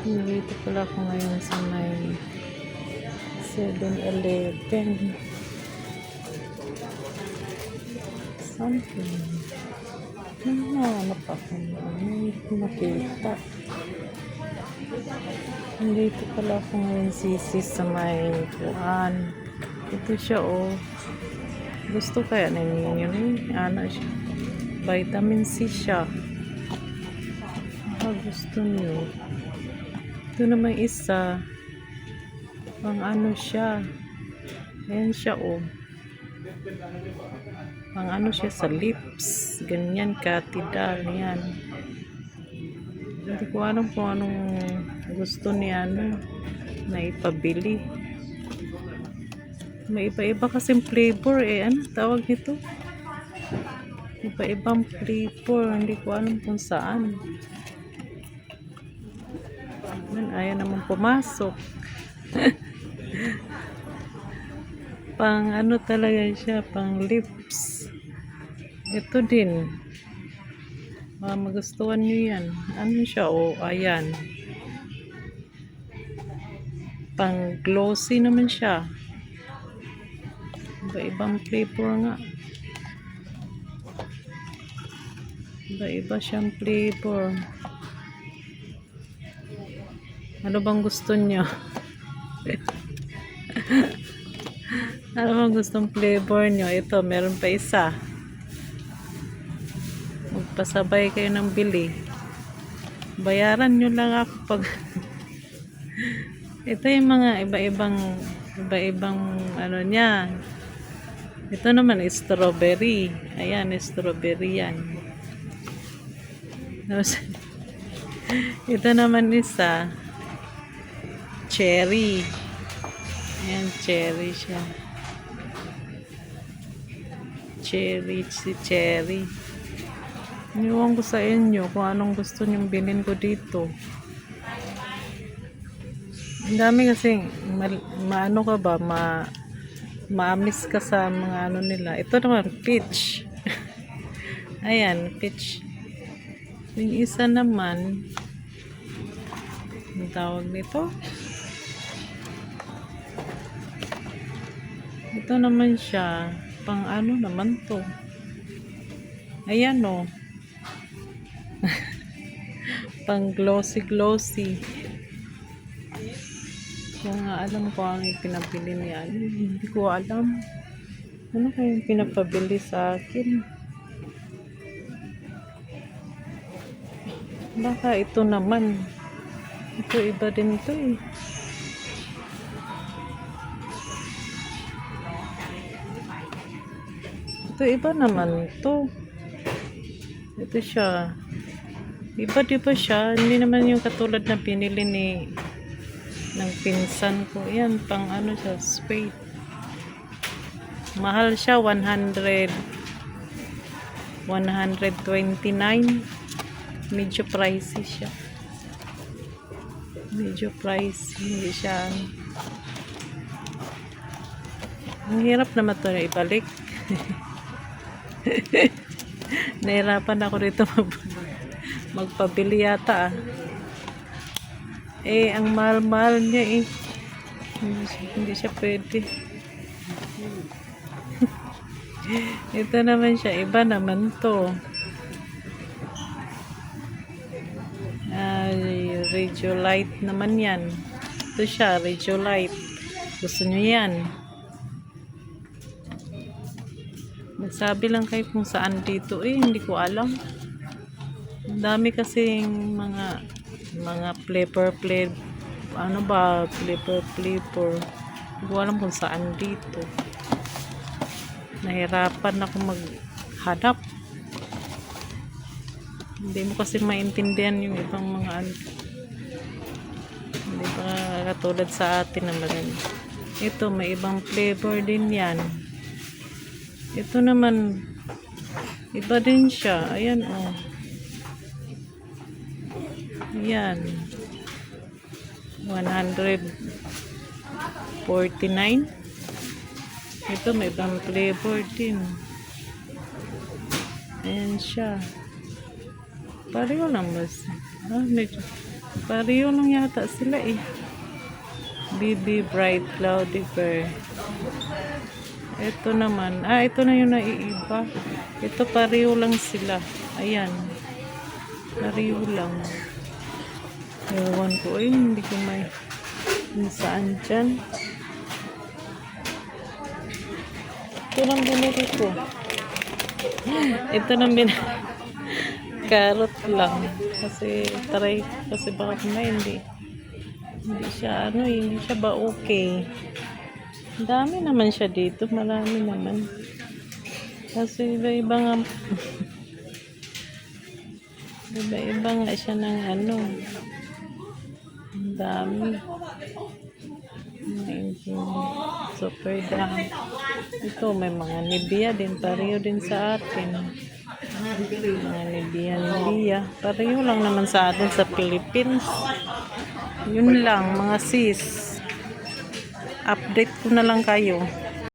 Dito pala ako ngayon sa may 7-Eleven. Something. Ano pa ako? Hindi ko makita. Dito pala ako ngayon sa may kuan. Ito siya oh. Gusto kaya ninyo yun? Ano siya? Vitamin C siya. Gusto niyo. Ito naman isa. Pang ano siya. Ayan siya oh. Pang ano siya sa lips. Ganyan katidal. Yan. Hindi ko alam kung anong gusto niya ano. Na ipabili. May iba-iba kasing flavor eh. Ano tawag nito? Iba-ibang flavor. Hindi ko alam kung saan. Ayaw naman pumasok. Pang ano talaga siya, pang lips. Ito din. Magustuhan nyo yan. Ano siya? O, ayan. Pang glossy naman siya. Iba-ibang flavor nga. Iba-iba siyang flavor. Ano bang gusto niyo? Ano bang gustong flavor niyo? Ito, meron pa isa. Magpasabay kayo ng bili. Bayaran nyo lang ako pag ito yung mga iba-ibang ano niya. Ito naman strawberry. Ayan, strawberry yan. Ito naman isa cherry. Ayan, cherry siya. Cherry. Iniwan ko sa inyo kung anong gusto nyong bilhin ko dito. Ang dami kasi maano ka ba, maamis ka sa mga ano nila. Ito naman, peach. Ayan, peach. Yung isa naman, ang tawag nito? Ito naman siya, pang ano naman to. Ayan o. Pang glossy. Kung nga alam ko ang pinabili niya. Hindi ko alam. Ano kayong pinapabili sa akin? Baka ito naman. Ito iba din ito eh. Ito iba naman ito. Ito siya. Iba diba siya? Hindi naman yung katulad na pinili ng pinsan ko. Yan, pang ano siya, spade. Mahal siya, 129. Medyo pricey siya. Medyo pricey. Hindi siya. Ang hirap naman ito na ibalik. Nahirapan ako dito magpabili yata. Eh, ang mahal-mahal niya eh. Hindi siya pwede. Ito naman siya. Iba naman to. Radiolite naman yan. Ito siya, Radiolite. Gusto nyo yan? Magsabi lang kayo kung saan dito eh. Hindi ko alam. Ang dami kasing mga flavor. Ano ba? Flavor. Hindi ko alam kung saan dito. Nahirapan ako maghanap. Hindi mo kasi maintindihan yung ibang mga ano. Hindi pa katulad sa atin na maganda. Ito, may ibang flavor din yan. Ito naman, iba din siya. Ayan, oh. Ayan. 149. Ito, may ibang flavor din. Ayan siya. Pareho lang ba? Medyo pareho lang yata sila eh. BB Bright Cloudy Fair. Ito naman. Ito na yung naiiba. Ito pareho lang sila. Ayan. Pareho lang. Ewan ko eh. Hindi ko may saan dyan. Ito lang binili ko. Ito lang binili. Carrot lang. Kasi try. Kasi baka hindi siya hindi siya ba okay. Dami naman siya dito. Marami naman. Kasi iba-iba nga iba-iba nga siya ng ang dami. Super dami. Ito may mga Nivea din. Pareho din sa atin. Mga Nivea. Pareho lang naman sa atin sa Philippines. Yun lang mga sis. Update ko na lang kayo.